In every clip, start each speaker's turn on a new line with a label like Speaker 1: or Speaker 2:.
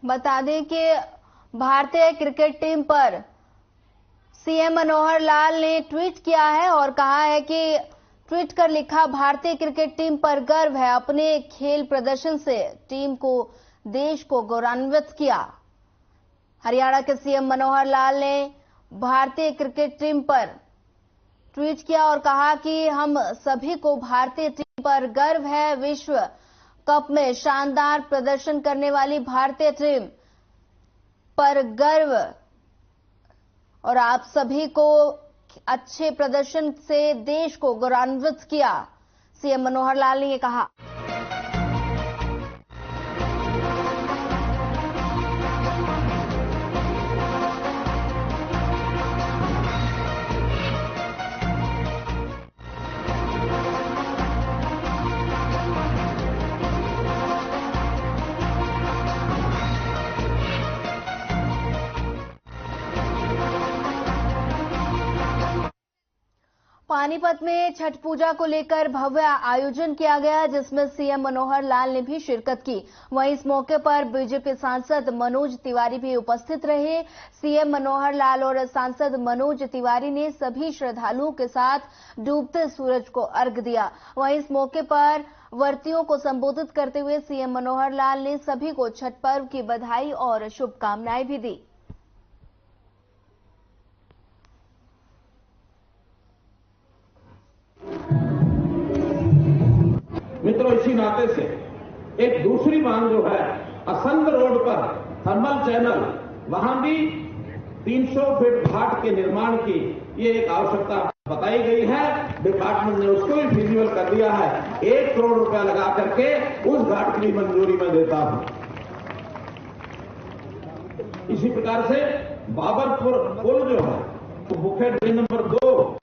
Speaker 1: बता दें कि भारतीय क्रिकेट टीम पर सीएम मनोहर लाल ने ट्वीट किया है और कहा है कि ट्वीट कर लिखा, भारतीय क्रिकेट टीम पर गर्व है, अपने खेल प्रदर्शन से टीम को, देश को गौरवान्वित किया। हरियाणा के सीएम मनोहर लाल ने भारतीय क्रिकेट टीम पर ट्वीट किया और कहा कि हम सभी को भारतीय टीम पर गर्व है, विश्व कप में शानदार प्रदर्शन करने वाली भारतीय टीम पर गर्व और आप सभी को अच्छे प्रदर्शन से देश को गौरवान्वित किया, सीएम मनोहर लाल ने ये कहा। पानीपत में छठ पूजा को लेकर भव्य आयोजन किया गया, जिसमें सीएम मनोहर लाल ने भी शिरकत की। वहीं इस मौके पर बीजेपी सांसद मनोज तिवारी भी उपस्थित रहे। सीएम मनोहर लाल और सांसद मनोज तिवारी ने सभी श्रद्धालुओं के साथ डूबते सूरज को अर्घ्य दिया। वहीं इस मौके पर व्रतियों को संबोधित करते हुए सीएम मनोहर लाल ने सभी को छठ पर्व की बधाई और शुभकामनाएं भी दी।
Speaker 2: मित्रों, इसी नाते से एक दूसरी मांग जो है, असंध रोड पर थर्मल चैनल, वहां भी 300 फीट घाट के निर्माण की ये एक आवश्यकता बताई गई है। डिपार्टमेंट ने उसको भी फिजिबल कर दिया है। 1 करोड़ रुपया लगा करके उस घाट की मंजूरी मैं देता हूं। इसी प्रकार से बाबरपुर पुल जो है, तो मुख्य ड्रेन नंबर 2,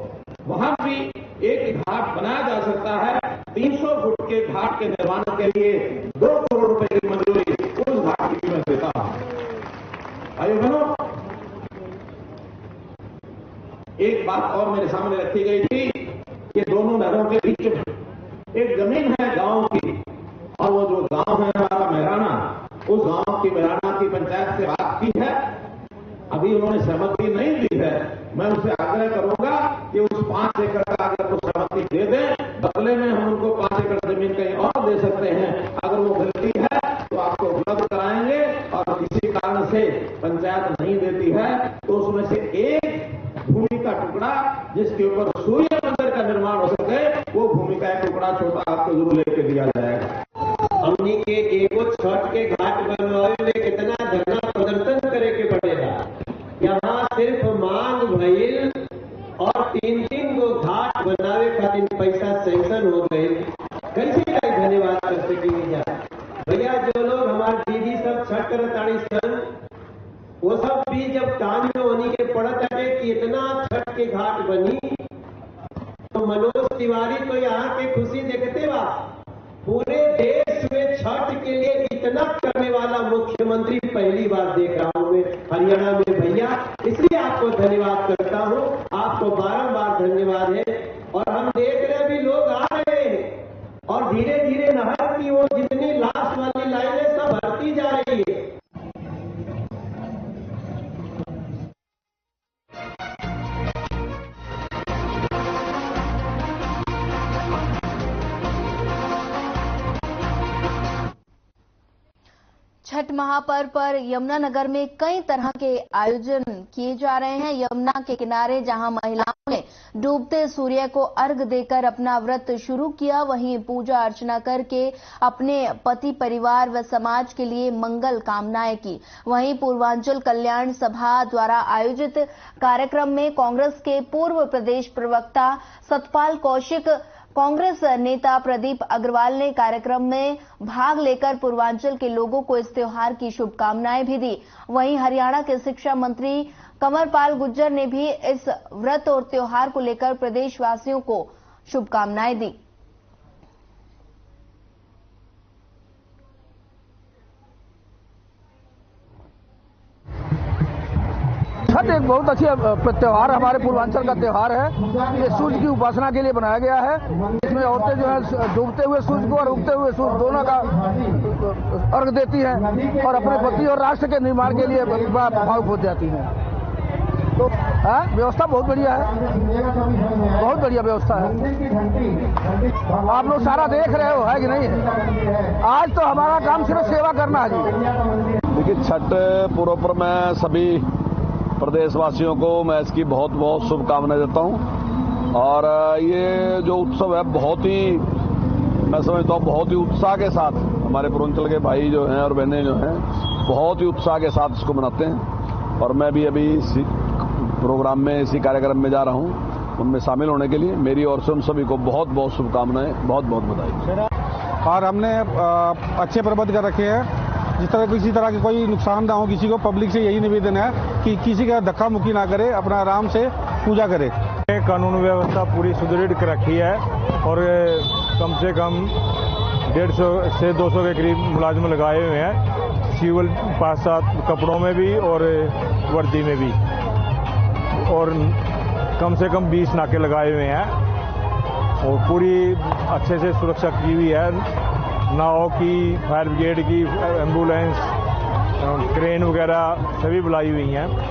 Speaker 2: वहां भी एक घाट बनाया जा सकता है। 300 फुट के घाट के निर्माण के लिए 2 करोड़ रुपए की मंजूरी उस घाट की मैं देता हूं। भाई बहनों, एक बात और मेरे सामने रखी गई थी कि दोनों नहरों के बीच में एक जमीन है गांव की, और वो जो गांव है हमारा मेहराना, उस गांव की मेहराना की पंचायत से बात की है। अभी उन्होंने सहमति नहीं दी है। मैं उनसे आग्रह करूंगा कि उस 5 एकड़ का अगर वो सहमति दे दें, बदले में हम उनको 5 एकड़ जमीन कहीं और दे सकते हैं। अगर वो गलती है तो आपको उपलब्ध कराएंगे, और किसी कारण से पंचायत नहीं देती है तो उसमें से एक भूमि का टुकड़ा जिसके ऊपर सूर्य मंदिर का निर्माण हो सके, वो भूमि का एक टुकड़ा छोटा आपको जरूर लेके दिया जाएगा।
Speaker 3: हमनी के एगो छठ के घाट बनवावे में कितना धरना प्रदर्शन करे के पड़ेगा। यहाँ सिर्फ मांग भइल और 3-3 गो घाट बनावे खातिर पैसा सैंक्शन हो गए। कैसे धन्यवाद कर सकेंगे भैया। जो लोग हमारे दीदी सब छठ करताड़ी सन, वो सब भी जब काम में होने के पड़त है कि इतना छठ के घाट बनी, तो मनोज तिवारी तो यहाँ के खुशी देखते बा। पूरे देश में छठ के लिए इतना करने वाला मुख्यमंत्री पहली बार देख रहा हूं मैं हरियाणा में भैया। इसलिए आपको धन्यवाद करता हूं, आपको बारंबार धन्यवाद है। और हम देख रहे भी लोग आ रहे हैं, और धीरे धीरे नहर की वो जितनी लास्ट वाली लाइनें सब भरती जा रही है।
Speaker 1: छठ महापर्व पर यमुनानगर में कई तरह के आयोजन किए जा रहे हैं। यमुना के किनारे जहां महिलाओं ने डूबते सूर्य को अर्घ्य देकर अपना व्रत शुरू किया, वहीं पूजा अर्चना करके अपने पति, परिवार व समाज के लिए मंगल कामनाएं की। वहीं पूर्वांचल कल्याण सभा द्वारा आयोजित कार्यक्रम में कांग्रेस के पूर्व प्रदेश प्रवक्ता सतपाल कौशिक, कांग्रेस नेता प्रदीप अग्रवाल ने कार्यक्रम में भाग लेकर पूर्वांचल के लोगों को इस त्योहार की शुभकामनाएं भी दी। वहीं हरियाणा के शिक्षा मंत्री कंवरपाल गुर्जर ने भी इस व्रत और त्योहार को लेकर प्रदेशवासियों को शुभकामनाएं दी।
Speaker 2: छठ
Speaker 4: छठ एक बहुत अच्छी त्योहार हमारे पूर्वांचल का त्योहार है। ये सूर्य की उपासना के लिए बनाया गया है। इसमें औरतें जो है डूबते हुए सूर्य को और उगते हुए सूर्य दोनों का अर्घ देती हैं और अपने पति और राष्ट्र के निर्माण के लिए भावुक हो जाती हैं। तो व्यवस्था बहुत बढ़िया है, बहुत बढ़िया व्यवस्था है। आप लोग सारा देख रहे हो, है कि नहीं है? आज तो हमारा काम सिर्फ सेवा करना है जी।
Speaker 5: देखिए, छठ पूर्व पर मैं सभी प्रदेशवासियों को मैं इसकी बहुत बहुत शुभकामनाएं देता हूं। और ये जो उत्सव है बहुत ही, मैं समझता हूं बहुत ही उत्साह के साथ हमारे पूर्वांचल के भाई जो हैं और बहनें जो हैं बहुत ही उत्साह के साथ इसको मनाते हैं। और मैं भी अभी इसी प्रोग्राम में, इसी कार्यक्रम में जा रहा हूं उनमें शामिल होने के लिए। मेरी ओर से उन सभी को बहुत बहुत शुभकामनाएं, बहुत बहुत बधाई।
Speaker 4: और हमने अच्छे प्रबंध कर रखे हैं, जिस तरह किसी तरह की कोई नुकसान ना हो किसी को। पब्लिक से यही निवेदन है कि किसी का धक्का मुक्की ना करे, अपना आराम से पूजा करे।
Speaker 6: कानून व्यवस्था पूरी सुदृढ़ कर रखी है और कम से कम 150 से 200 के करीब मुलाजिम लगाए हुए हैं, सिविल 5-7 कपड़ों में भी और वर्दी में भी, और कम से कम 20 नाके लगाए हुए हैं और पूरी अच्छे से सुरक्षा की हुई है। नाव की, फायर ब्रिगेड की, एम्बुलेंस, क्रेन वगैरह सभी बुलाई हुई हैं।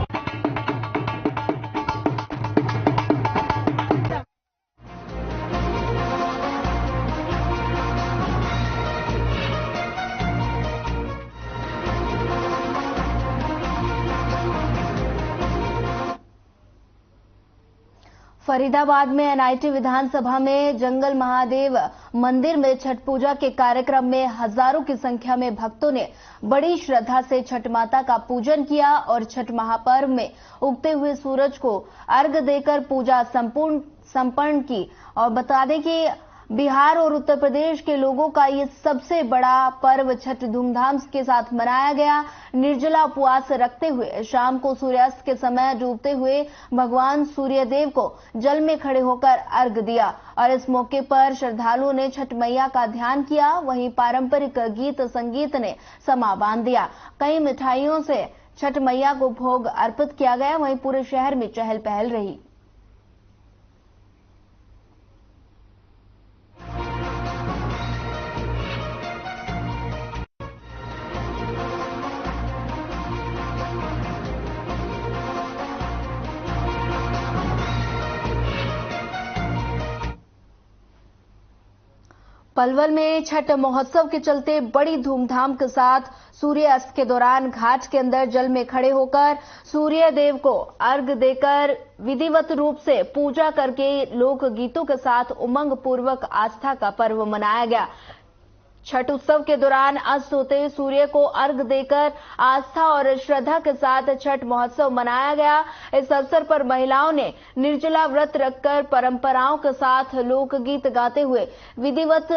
Speaker 1: फरीदाबाद में एनआईटी विधानसभा में जंगल महादेव मंदिर में छठ पूजा के कार्यक्रम में हजारों की संख्या में भक्तों ने बड़ी श्रद्धा से छठ माता का पूजन किया और छठ महापर्व में उगते हुए सूरज को अर्घ्य देकर पूजा संपन्न की। और बता दें कि बिहार और उत्तर प्रदेश के लोगों का ये सबसे बड़ा पर्व छठ धूमधाम के साथ मनाया गया। निर्जला उपवास रखते हुए शाम को सूर्यास्त के समय डूबते हुए भगवान सूर्यदेव को जल में खड़े होकर अर्घ्य दिया और इस मौके पर श्रद्धालुओं ने छठ मैया का ध्यान किया। वहीं पारंपरिक गीत संगीत ने समा बांध दिया। कई मिठाइयों से छठ मैया को भोग अर्पित किया गया। वहीं पूरे शहर में चहल पहल रही। पलवल में छठ महोत्सव के चलते बड़ी धूमधाम के साथ सूर्यास्त के दौरान घाट के अंदर जल में खड़े होकर सूर्य देव को अर्घ्य देकर विधिवत रूप से पूजा करके लोक गीतों के साथ उमंग पूर्वक आस्था का पर्व मनाया गया। छठ उत्सव के दौरान अस्त होते सूर्य को अर्घ्य देकर आस्था और श्रद्धा के साथ छठ महोत्सव मनाया गया। इस अवसर पर महिलाओं ने निर्जला व्रत रखकर परंपराओं के साथ लोकगीत गाते हुए विधिवत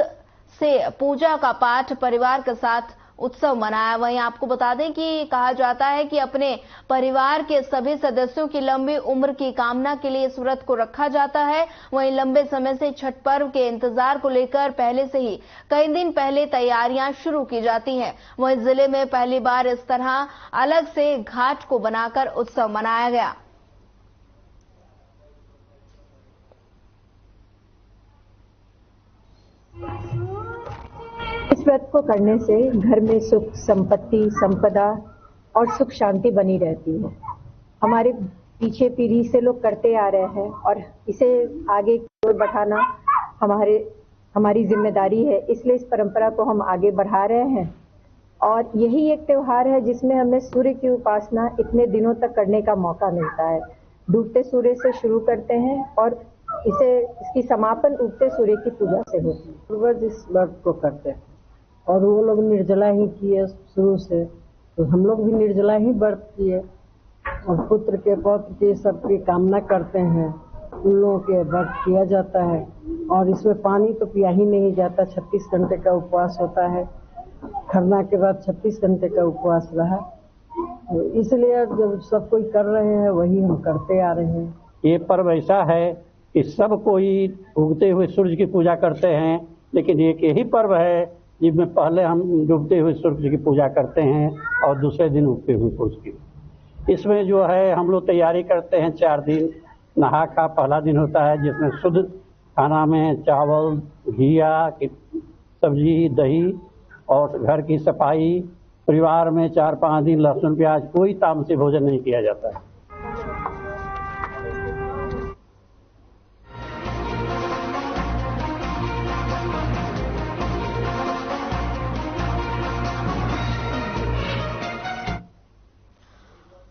Speaker 1: से पूजा का पाठ परिवार के साथ उत्सव मनाया। वहीं आपको बता दें कि कहा जाता है कि अपने परिवार के सभी सदस्यों की लंबी उम्र की कामना के लिए इस व्रत को रखा जाता है। वहीं लंबे समय से छठ पर्व के इंतजार को लेकर पहले से ही कई दिन पहले तैयारियां शुरू की जाती हैं। वहीं जिले में पहली बार इस तरह अलग से घाट को बनाकर उत्सव मनाया गया।
Speaker 7: इस व्रत को करने से घर में सुख, संपत्ति, संपदा और सुख शांति बनी रहती है। हमारे पीछे पीढ़ी से लोग करते आ रहे हैं और इसे आगे की ओर बढ़ाना हमारी जिम्मेदारी है। इसलिए इस परंपरा को हम आगे बढ़ा रहे हैं और यही एक त्योहार है जिसमें हमें सूर्य की उपासना इतने दिनों तक करने का मौका मिलता है। डूबते सूर्य से शुरू करते हैं और इसकी समापन उगते सूर्य की पूजा से होती है। पूर्वज इस व्रत को करते हैं और वो लोग निर्जला ही किए शुरू से, तो हम लोग भी निर्जला ही व्रत किए और पुत्र के पौत्र के सबकी कामना करते हैं। उन लोगों के व्रत किया जाता है और इसमें पानी तो पिया ही नहीं जाता। 36 घंटे का उपवास होता है। खरना के बाद 36 घंटे का उपवास रहा, तो इसलिए जब सब कोई कर रहे हैं वही हम करते आ रहे हैं।
Speaker 8: ये पर्व ऐसा है कि सब कोई उगते हुए सूर्य की पूजा करते हैं, लेकिन एक यही पर्व है जिसमें पहले हम डूबते हुए सूर्य की पूजा करते हैं और दूसरे दिन उगते हुए सूर्य की। इसमें जो है हम लोग तैयारी करते हैं 4 दिन। नहा खा पहला दिन होता है जिसमें शुद्ध खाना में चावल, घिया, सब्जी, दही और घर की सफाई। परिवार में 4-5 दिन लहसुन प्याज कोई तामसी भोजन नहीं किया जाता है।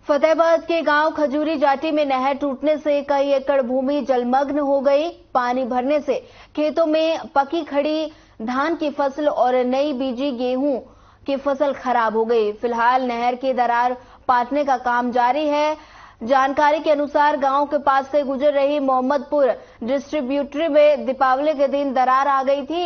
Speaker 1: फतेहाबाद के गांव खजूरी जाटी में नहर टूटने से कई एकड़ भूमि जलमग्न हो गई। पानी भरने से खेतों में पकी खड़ी धान की फसल और नई बीजी गेहूं की फसल खराब हो गई। फिलहाल नहर की दरार पाटने का काम जारी है। जानकारी के अनुसार गांव के पास से गुजर रही मोहम्मदपुर डिस्ट्रीब्यूटरी में दीपावली के दिन दरार आ गई थी।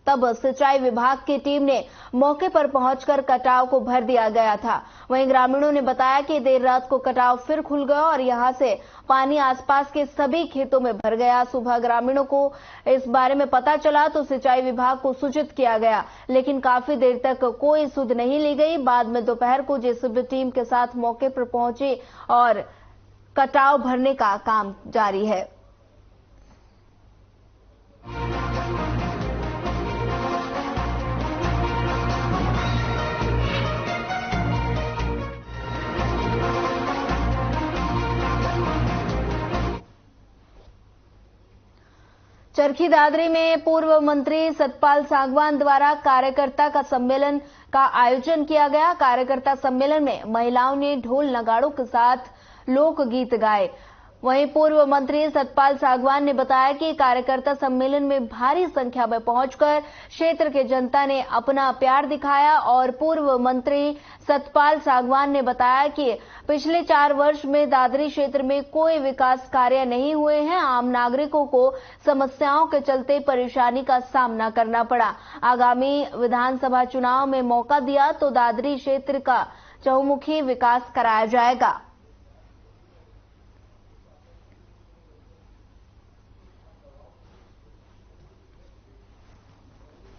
Speaker 1: तब सिंचाई विभाग की टीम ने मौके पर पहुंचकर कटाव को भर दिया गया था। वहीं ग्रामीणों ने बताया कि देर रात को कटाव फिर खुल गया और यहां से पानी आसपास के सभी खेतों में भर गया। सुबह ग्रामीणों को इस बारे में पता चला तो सिंचाई विभाग को सूचित किया गया, लेकिन काफी देर तक कोई सुध नहीं ली गई। बाद में दोपहर को जेसीबी टीम के साथ मौके पर पहुंची और कटाव भरने का काम जारी है। चरखी दादरी में पूर्व मंत्री सतपाल सांगवान द्वारा कार्यकर्ता का सम्मेलन का आयोजन किया गया। कार्यकर्ता सम्मेलन में महिलाओं ने ढोल नगाड़ों के साथ लोकगीत गाए। वहीं पूर्व मंत्री सतपाल सांगवान ने बताया कि कार्यकर्ता सम्मेलन में भारी संख्या में पहुंचकर क्षेत्र के जनता ने अपना प्यार दिखाया और पूर्व मंत्री सतपाल सांगवान ने बताया कि पिछले 4 वर्ष में दादरी क्षेत्र में कोई विकास कार्य नहीं हुए हैं। आम नागरिकों को समस्याओं के चलते परेशानी का सामना करना पड़ा। आगामी विधानसभा चुनाव में मौका दिया तो दादरी क्षेत्र का चहुमुखी विकास कराया जाएगा।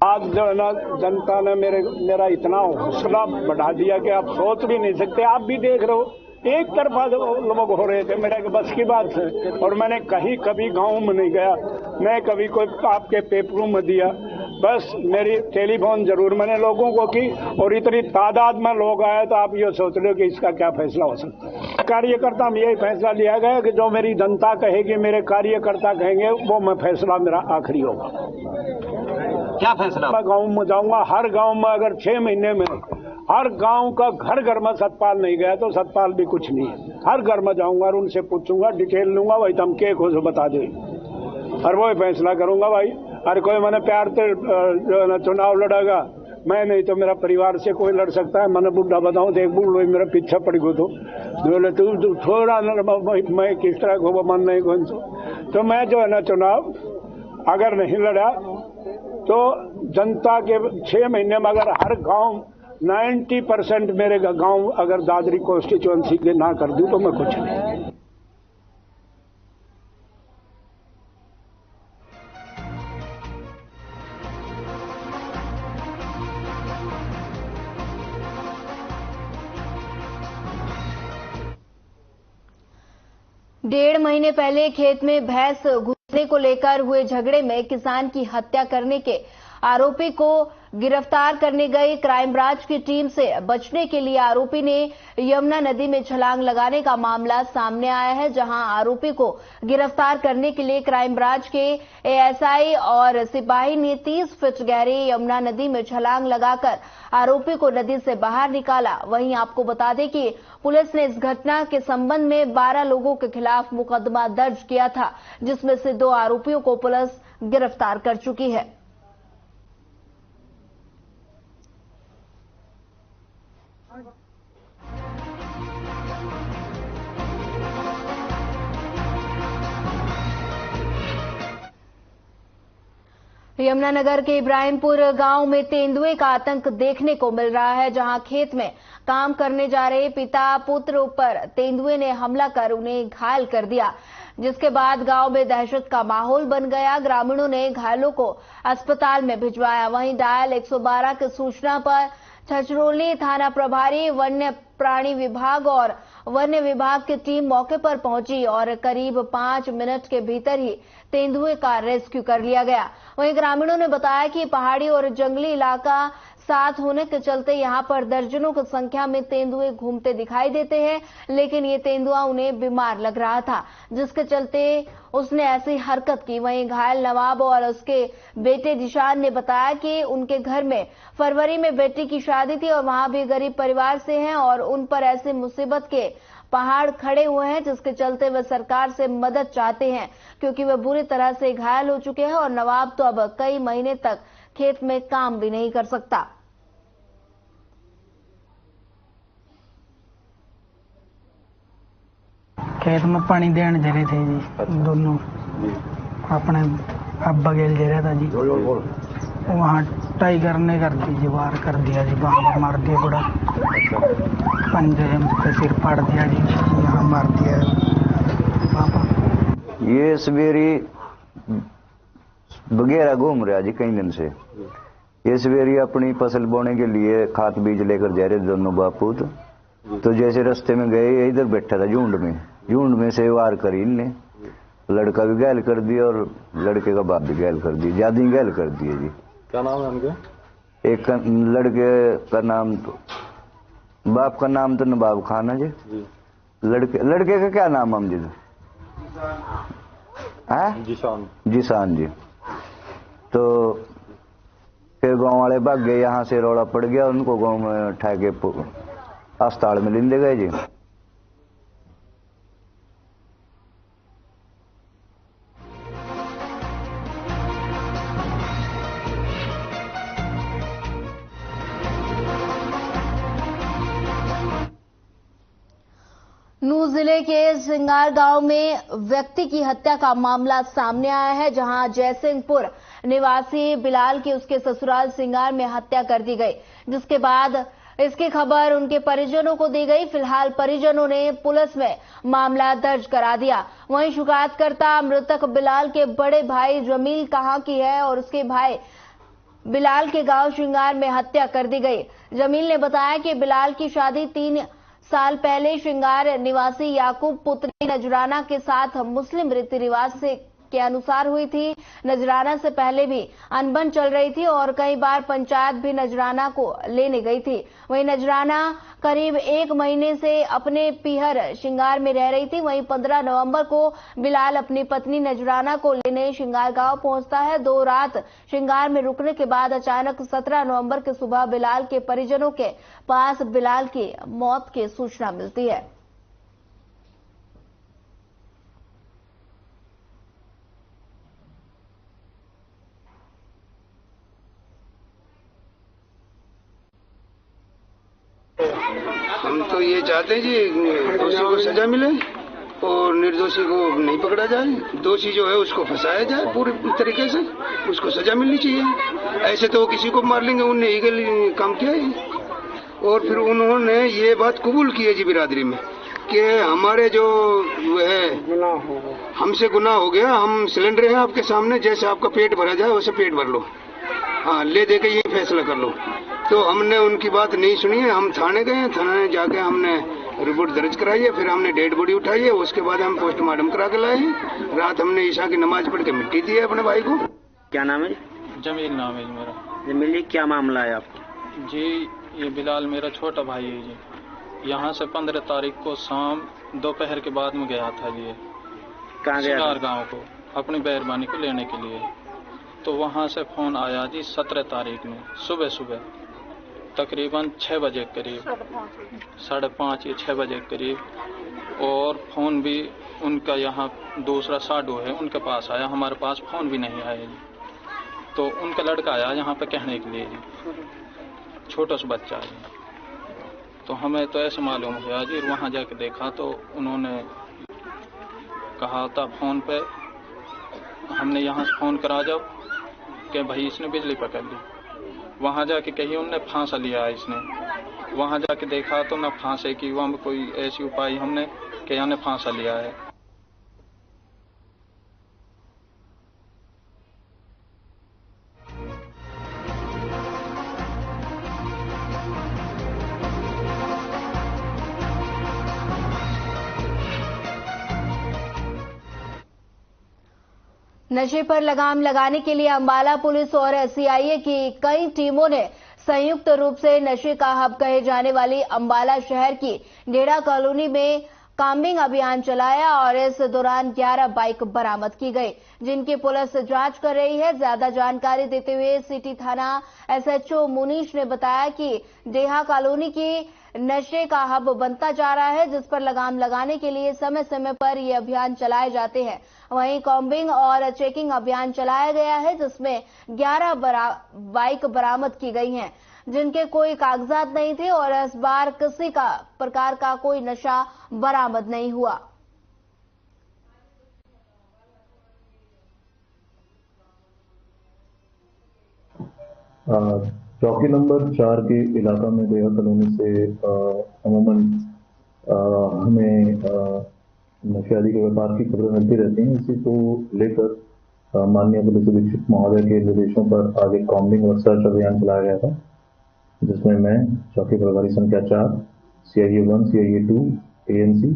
Speaker 9: आज जो है ना जनता ने मेरा इतना हौसला बढ़ा दिया कि आप सोच भी नहीं सकते। आप भी देख रहे हो, एक तरफा लोग हो रहे थे, मेरे बस की बात है। और मैंने कभी गांव में नहीं गया, मैं कभी कोई आपके पेपरों में दिया, बस मेरी टेलीफोन जरूर मैंने लोगों को की और इतनी तादाद में लोग आए तो आप ये सोच रहे हो कि इसका क्या फैसला हो सकता है। कार्यकर्ता में यही फैसला लिया गया कि जो मेरी जनता कहेगी, मेरे कार्यकर्ता कहेंगे, वो मैं फैसला मेरा आखिरी होगा।
Speaker 3: क्या फैसला?
Speaker 9: मैं गांव में जाऊंगा, हर गांव में अगर 6 महीने में हर गांव का घर में सतपाल नहीं गया तो सतपाल भी कुछ नहीं है। हर घर में जाऊंगा और उनसे पूछूंगा, डिटेल लूंगा, वही तुम के को बता दे और वो फैसला करूंगा। भाई हर कोई मैंने प्यार से जो है ना चुनाव लड़ेगा, मैं नहीं तो मेरा परिवार से कोई लड़ सकता है। मैंने बुढ़ा बताऊं, देख बुढ़ मेरा पीछा पड़ गो तो बोले तू थोड़ा मैं किस तरह को मन नहीं कौन तो मैं जो है ना चुनाव अगर नहीं लड़ा तो जनता के 6 महीने में अगर हर गांव 90% मेरे गांव अगर दादरी कॉन्स्टिट्यूएंसी के ना कर दूं तो मैं कुछ नहीं।
Speaker 1: डेढ़ महीने पहले खेत में भैंस घुसने को लेकर हुए झगड़े में किसान की हत्या करने के आरोपी को गिरफ्तार करने गई क्राइम ब्रांच की टीम से बचने के लिए आरोपी ने यमुना नदी में छलांग लगाने का मामला सामने आया है, जहां आरोपी को गिरफ्तार करने के लिए क्राइम ब्रांच के एएसआई और सिपाही ने 30 फीट गहरी यमुना नदी में छलांग लगाकर आरोपी को नदी से बाहर निकाला। वहीं आपको बता दें कि पुलिस ने इस घटना के संबंध में 12 लोगों के खिलाफ मुकदमा दर्ज किया था, जिसमें से 2 आरोपियों को पुलिस गिरफ्तार कर चुकी है। यमुनानगर के इब्राहिमपुर गांव में तेंदुए का आतंक देखने को मिल रहा है, जहां खेत में काम करने जा रहे पिता पुत्र पर तेंदुए ने हमला कर उन्हें घायल कर दिया, जिसके बाद गांव में दहशत का माहौल बन गया। ग्रामीणों ने घायलों को अस्पताल में भिजवाया। वहीं डायल 112 की सूचना पर छछरौली थाना प्रभारी वन्य प्राणी विभाग और वन्य विभाग की टीम मौके पर पहुंची और करीब 5 मिनट के भीतर ही तेंदुए का रेस्क्यू कर लिया गया। वहीं ग्रामीणों ने बताया कि पहाड़ी और जंगली इलाका साथ होने के चलते यहां पर दर्जनों की संख्या में तेंदुए घूमते दिखाई देते हैं, लेकिन ये तेंदुआ उन्हें बीमार लग रहा था, जिसके चलते उसने ऐसी हरकत की। वहीं घायल नवाब और उसके बेटे जिशान ने बताया कि उनके घर में फरवरी में बेटी की शादी थी और वहां भी गरीब परिवार से हैं और उन पर ऐसे मुसीबत के पहाड़ खड़े हुए हैं, जिसके चलते वे सरकार से मदद चाहते हैं, क्योंकि वे बुरी तरह से घायल हो चुके हैं और नवाब तो अब कई महीने तक खेत में काम भी नहीं कर सकता।
Speaker 10: खेत में पानी देने जा रहे थे जी, दोनों अपने अब्बा गेल जा रहा था जी, वहाँ टाइगर ने कर दी जी, वार कर दिया जी, वहाँ पर मार दिया, बड़ा पंजे पे सिर फाड़ दिया जी, यहाँ मार दिया पापा।
Speaker 11: ये सवेरे वगैरह घूम रहा जी कई दिन से। ये सवेरे अपनी फसल बोने के लिए खाद बीज लेकर जा रहे दोनों बापूत, तो जैसे रास्ते में गए इधर बैठा था झुंड में से वार करी इनने, लड़का भी घायल कर दिया और लड़के का बाप भी घायल कर दिया, ज्यादा घायल कर दिए जी।
Speaker 12: क्या नाम है उनके?
Speaker 11: एक लड़के का नाम तो बाप का नाम तो नवाब खान है जी, लड़के का क्या नाम हम जी? जिशान जी। तो फिर गांव वाले भाग गए, यहाँ से रौला पड़ गया, उनको गांव में उठा के अस्पताल में ले गए जी।
Speaker 1: नूह जिले के सिंगार गांव में व्यक्ति की हत्या का मामला सामने आया है, जहां जयसिंहपुर निवासी बिलाल की उसके ससुराल सिंगार में हत्या कर दी गई, जिसके बाद इसकी खबर उनके परिजनों को दी गई। फिलहाल परिजनों ने पुलिस में मामला दर्ज करा दिया। वहीं शिकायतकर्ता मृतक बिलाल के बड़े भाई जमील कहां की है और उसके भाई बिलाल के गांव श्रृंगार में हत्या कर दी गई। जमील ने बताया कि बिलाल की शादी 3 साल पहले श्रृंगार निवासी याकूब पुत्री नजराना के साथ मुस्लिम रीति रिवाज के अनुसार हुई थी। नजराना से पहले भी अनबन चल रही थी और कई बार पंचायत भी नजराना को लेने गई थी। वहीं नजराना करीब 1 महीने से अपने पीहर श्रृंगार में रह रही थी। वहीं 15 नवंबर को बिलाल अपनी पत्नी नजराना को लेने श्रृंगार गांव पहुंचता है। 2 रात श्रृंगार में रुकने के बाद अचानक 17 नवंबर की सुबह बिलाल के परिजनों के पास बिलाल की मौत की सूचना मिलती है।
Speaker 13: हम तो ये चाहते हैं जी दोषी को सजा मिले और निर्दोषी को नहीं पकड़ा जाए। दोषी जो है उसको फंसाया जाए पूरी तरीके से, उसको सजा मिलनी चाहिए। ऐसे तो किसी को मार लेंगे, उनने ईगल काम किया है। और फिर उन्होंने ये बात कबूल की है जी बिरादरी में कि हमारे जो है हमसे गुनाह हो गया, हम सिलेंडर है आपके सामने, जैसे आपका पेट भरा जाए वैसे पेट भर लो, हाँ ले दे के ये फैसला कर लो। तो हमने उनकी बात नहीं सुनी है। हम थाने गए, थाने जाके हमने रिपोर्ट दर्ज कराई है, फिर हमने डेड बॉडी उठाई है, उसके बाद हम पोस्टमार्टम करा के लाए हैं। रात हमने ईशा की नमाज पढ़ के मिट्टी दी है अपने भाई को।
Speaker 14: क्या नाम है?
Speaker 12: जमील नाम है मेरा।
Speaker 14: जमील जी क्या मामला है आपको?
Speaker 12: जी ये बिलाल मेरा छोटा भाई है जी। यहाँ से 15 तारीख को शाम दोपहर के बाद में गया था जी,
Speaker 14: कहाँ गया था?
Speaker 12: गाँव को अपनी मेहरबानी को लेने के लिए। तो वहाँ से फोन आया जी 17 तारीख में सुबह तकरीबन 6 बजे करीब, 5:30 या 6 बजे करीब। और फोन भी उनका यहाँ दूसरा साडू है उनके पास आया, हमारे पास फोन भी नहीं आया जी। तो उनका लड़का आया यहाँ पे कहने के लिए जी, छोटा सा बच्चा है। तो हमें तो ऐसे मालूम हुआ जी, वहाँ जाके देखा तो उन्होंने कहा था फोन पे, हमने यहाँ से फोन करा जाओ कि भाई इसने बिजली पकड़ ली। वहाँ जाके कहीं उनने फांसा लिया है इसने। वहाँ जाके देखा तो न फांसे की वहाँ कोई ऐसी उपाय हमने कि यहाँ ने फांसा लिया है।
Speaker 1: नशे पर लगाम लगाने के लिए अंबाला पुलिस और सीआईए की कई टीमों ने संयुक्त रूप से नशे का हब कहे जाने वाली अंबाला शहर की डेढ़ा कॉलोनी में काम्बिंग अभियान चलाया और इस दौरान 11 बाइक बरामद की गई, जिनकी पुलिस जांच कर रही है। ज्यादा जानकारी देते हुए सिटी थाना एसएचओ मुनीश ने बताया कि डेढ़ा कॉलोनी की नशे का हब बनता जा रहा है, जिस पर लगाम लगाने के लिए समय समय पर ये अभियान चलाए जाते हैं। वहीं कॉम्बिंग और चेकिंग अभियान चलाया गया है, जिसमें 11 बाइक बरामद की गई हैं, जिनके कोई कागजात नहीं थे और इस बार किसी का प्रकार का कोई नशा बरामद नहीं हुआ।
Speaker 15: चौकी नंबर 4 के इलाका में डेढ़ा कॉलोनी से अमूमन हमें नशे आदि के व्यापार की खबरें मिलती रहती हैं। इसी को लेकर माननीय पुलिस अधीक्षक महोदय के निर्देशों पर आज एक कॉम्बिंग और सर्च अभियान चलाया गया था, जिसमें मैं चौकी प्रभारी संख्या 4, CIA 1, CIA 2, ANC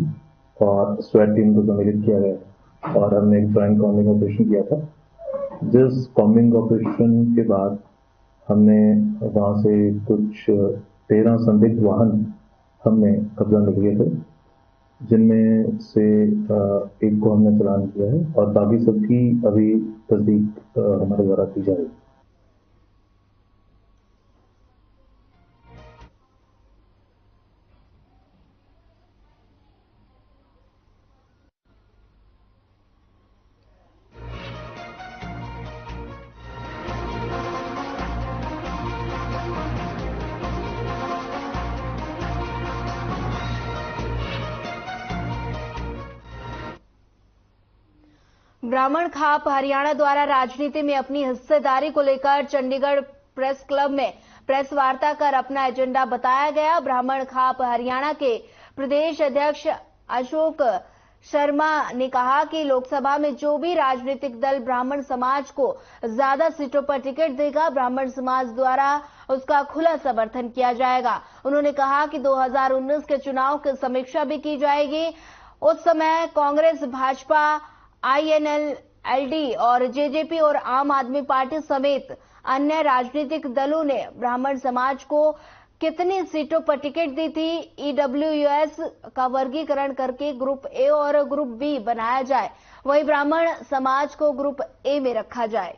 Speaker 15: और स्वैट टीम को सम्मिलित किया गया और हमने एक ज्वाइंट कॉम्बिंग ऑपरेशन किया था। जिस कॉम्बिंग ऑपरेशन के बाद हमने वहां से कुछ 13 संदिग्ध वाहन हमने कब्जा में लिए थे, जिनमें से एक को हमने चालान किया है और बाकी सबकी अभी तस्दीक हमारे द्वारा की जाएगी।
Speaker 1: ब्राह्मण खाप हरियाणा द्वारा राजनीति में अपनी हिस्सेदारी को लेकर चंडीगढ़ प्रेस क्लब में प्रेस वार्ता कर अपना एजेंडा बताया गया। ब्राह्मण खाप हरियाणा के प्रदेश अध्यक्ष अशोक शर्मा ने कहा कि लोकसभा में जो भी राजनीतिक दल ब्राह्मण समाज को ज्यादा सीटों पर टिकट देगा, ब्राह्मण समाज द्वारा उसका खुला समर्थन किया जाएगा। उन्होंने कहा कि 2019 के चुनाव की समीक्षा भी की जाएगी। उस समय कांग्रेस, भाजपा, INLD और जेजेपी और आम आदमी पार्टी समेत अन्य राजनीतिक दलों ने ब्राह्मण समाज को कितनी सीटों पर टिकट दी थी। EWS का वर्गीकरण करके ग्रुप A और ग्रुप B बनाया जाए, वही ब्राह्मण समाज को ग्रुप A में रखा जाए।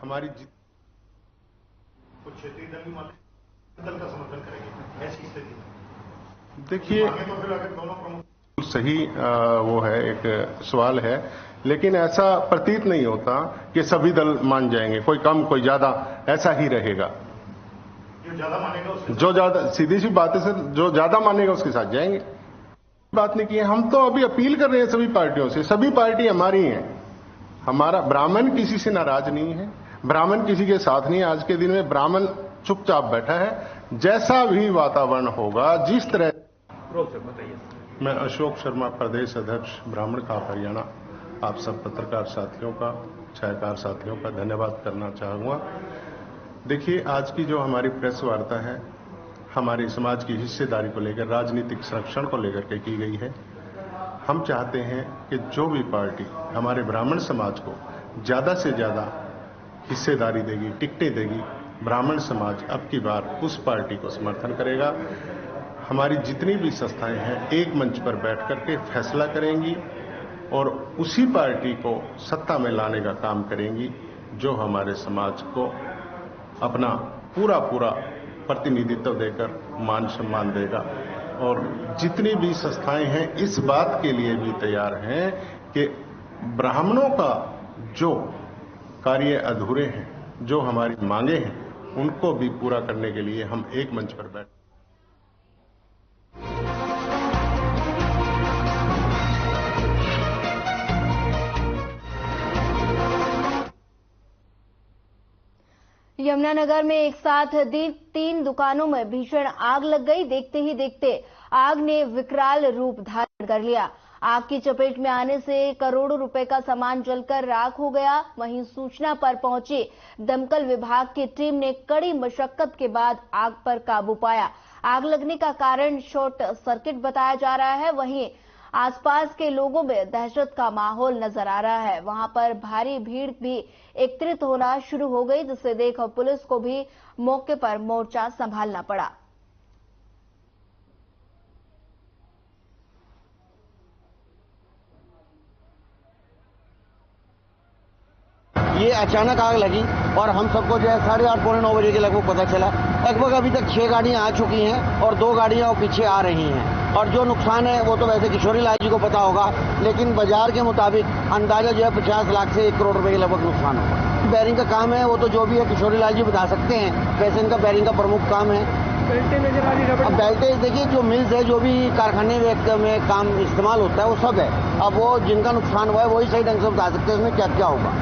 Speaker 16: हमारी कुछ क्षेत्रीय दल का समर्थन करेंगे ऐसी स्थिति में देखिए, तो फिर अगर दोनों प्रमुख सही वो है, एक सवाल है, लेकिन ऐसा प्रतीत नहीं होता कि सभी दल मान जाएंगे, कोई कम कोई ज्यादा, ऐसा ही रहेगा। जो ज्यादा, सीधी सी बात है सर, जो ज्यादा मानेगा उसके साथ जाएंगे। बात नहीं की है, हम तो अभी अपील कर रहे हैं सभी पार्टियों से, सभी पार्टी हमारी हैं, हमारा ब्राह्मण किसी से नाराज नहीं है, ब्राह्मण किसी के साथ नहीं है। आज के दिन में ब्राह्मण चुपचाप बैठा है, जैसा भी वातावरण होगा, जिस तरह। मैं अशोक शर्मा, प्रदेश अध्यक्ष ब्राह्मण खाप हरियाणा, आप सब पत्रकार साथियों का, छायाकार साथियों का धन्यवाद करना चाहूंगा। देखिए, आज की जो हमारी प्रेस वार्ता है, हमारे समाज की हिस्सेदारी को लेकर, राजनीतिक संरक्षण को लेकर के की गई है। हम चाहते हैं कि जो भी पार्टी हमारे ब्राह्मण समाज को ज्यादा से ज्यादा हिस्सेदारी देगी, टिकटें देगी, ब्राह्मण समाज अब की बार उस पार्टी को समर्थन करेगा। हमारी जितनी भी संस्थाएं हैं एक मंच पर बैठ करके फैसला करेंगी और उसी पार्टी को सत्ता में लाने का काम करेंगी, जो हमारे समाज को अपना पूरा प्रतिनिधित्व देकर मान सम्मान देगा। और जितनी भी संस्थाएं हैं इस बात के लिए भी तैयार हैं कि ब्राह्मणों का जो कार्य अधूरे हैं, जो हमारी मांगे हैं, उनको भी पूरा करने के लिए हम एक मंच पर बैठ।
Speaker 1: यमुनानगर में एक साथ 3 दुकानों में भीषण आग लग गई। देखते ही देखते आग ने विकराल रूप धारण कर लिया। आग की चपेट में आने से करोड़ों रुपए का सामान जलकर राख हो गया। वहीं सूचना पर पहुंची दमकल विभाग की टीम ने कड़ी मशक्कत के बाद आग पर काबू पाया। आग लगने का कारण शॉर्ट सर्किट बताया जा रहा है। वहीं आसपास के लोगों में दहशत का माहौल नजर आ रहा है। वहां पर भारी भीड़ भी एकत्रित होना शुरू हो गई, जिसे देख पुलिस को भी मौके पर मोर्चा संभालना पड़ा।
Speaker 17: ये अचानक आग लगी और हम सबको जो है 8:30 पौने 9 बजे के लगभग पता चला। लगभग अभी तक 6 गाड़ियां आ चुकी हैं और 2 गाड़ियां पीछे आ रही हैं। और जो नुकसान है वो तो वैसे किशोरी लाल जी को पता होगा, लेकिन बाजार के मुताबिक अंदाजा जो है 50 लाख से 1 करोड़ रुपए के लगभग नुकसान होगा। बैरिंग का काम है, वो तो जो भी है किशोरी लाल जी बता सकते हैं कैसे इनका बैरिंग का प्रमुख काम है। अब बेल्टेज देखिए, जो मिल्स है, जो भी कारखाने में काम इस्तेमाल होता है वो सब है। अब वो जिनका नुकसान हुआ है वही सही ढंग से बता सकते हैं उसमें क्या क्या होगा।